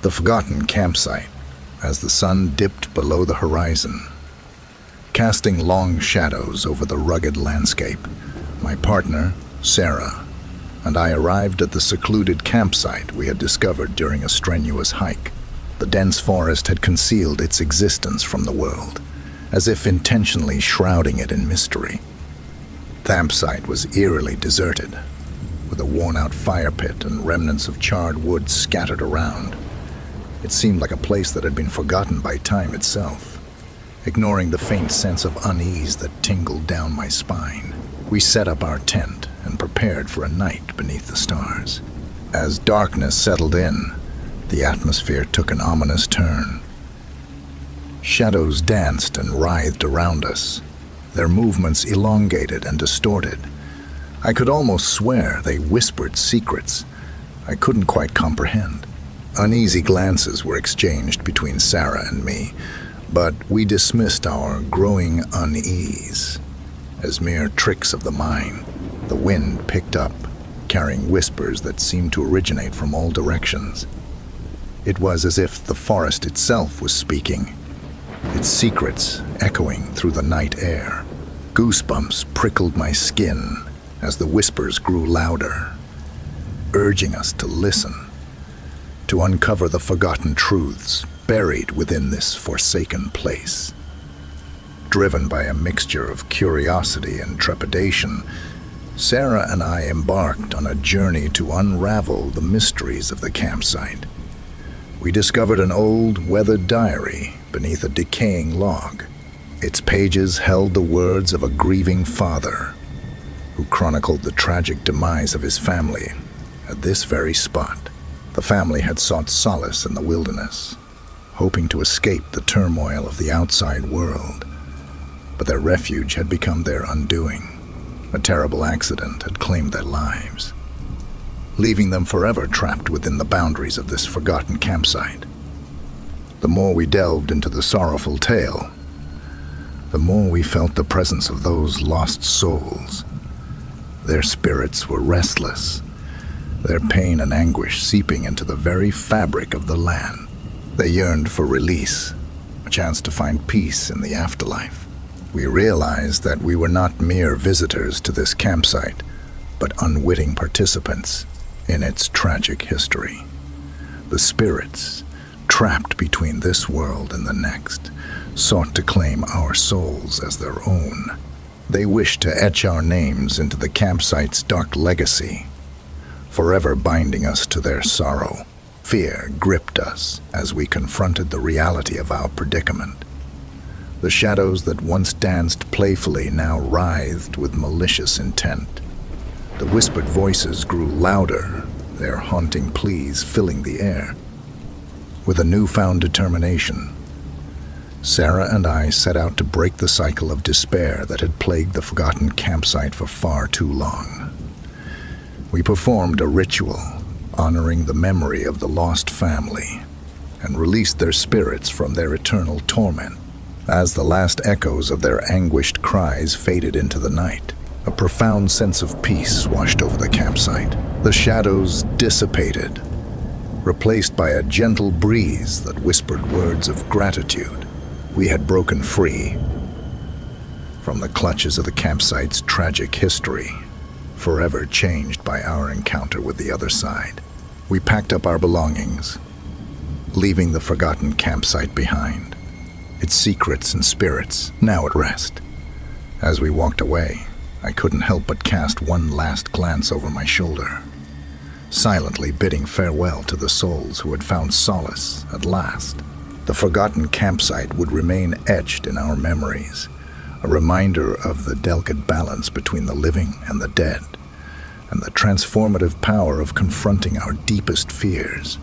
The forgotten campsite, as the sun dipped below the horizon, casting long shadows over the rugged landscape. My partner, Sarah, and I arrived at the secluded campsite we had discovered during a strenuous hike. The dense forest had concealed its existence from the world, as if intentionally shrouding it in mystery. The campsite was eerily deserted, with a worn-out fire pit and remnants of charred wood scattered around. It seemed like a place that had been forgotten by time itself, ignoring the faint sense of unease that tingled down my spine. We set up our tent and prepared for a night beneath the stars. As darkness settled in, the atmosphere took an ominous turn. Shadows danced and writhed around us, their movements elongated and distorted. I could almost swear they whispered secrets I couldn't quite comprehend. Uneasy glances were exchanged between Sarah and me, but we dismissed our growing unease as mere tricks of the mind. The wind picked up, carrying whispers that seemed to originate from all directions. It was as if the forest itself was speaking, its secrets echoing through the night air. Goosebumps prickled my skin as the whispers grew louder, urging us to listen, to uncover the forgotten truths buried within this forsaken place. Driven by a mixture of curiosity and trepidation, Sarah and I embarked on a journey to unravel the mysteries of the campsite. We discovered an old, weathered diary beneath a decaying log. Its pages held the words of a grieving father who chronicled the tragic demise of his family at this very spot. The family had sought solace in the wilderness, hoping to escape the turmoil of the outside world, but their refuge had become their undoing. A terrible accident had claimed their lives, leaving them forever trapped within the boundaries of this forgotten campsite. The more we delved into the sorrowful tale, the more we felt the presence of those lost souls. Their spirits were restless, their pain and anguish seeping into the very fabric of the land. They yearned for release, a chance to find peace in the afterlife. We realized that we were not mere visitors to this campsite, but unwitting participants in its tragic history. The spirits, trapped between this world and the next, sought to claim our souls as their own. They wished to etch our names into the campsite's dark legacy, forever binding us to their sorrow. Fear gripped us as we confronted the reality of our predicament. The shadows that once danced playfully now writhed with malicious intent. The whispered voices grew louder, their haunting pleas filling the air. With a newfound determination, Sarah and I set out to break the cycle of despair that had plagued the forgotten campsite for far too long. We performed a ritual honoring the memory of the lost family and released their spirits from their eternal torment. As the last echoes of their anguished cries faded into the night, a profound sense of peace washed over the campsite. The shadows dissipated, replaced by a gentle breeze that whispered words of gratitude. We had broken free from the clutches of the campsite's tragic history, forever changed by our encounter with the other side. We packed up our belongings, leaving the forgotten campsite behind, its secrets and spirits now at rest. As we walked away, I couldn't help but cast one last glance over my shoulder, silently bidding farewell to the souls who had found solace at last. The forgotten campsite would remain etched in our memories, a reminder of the delicate balance between the living and the dead, and the transformative power of confronting our deepest fears.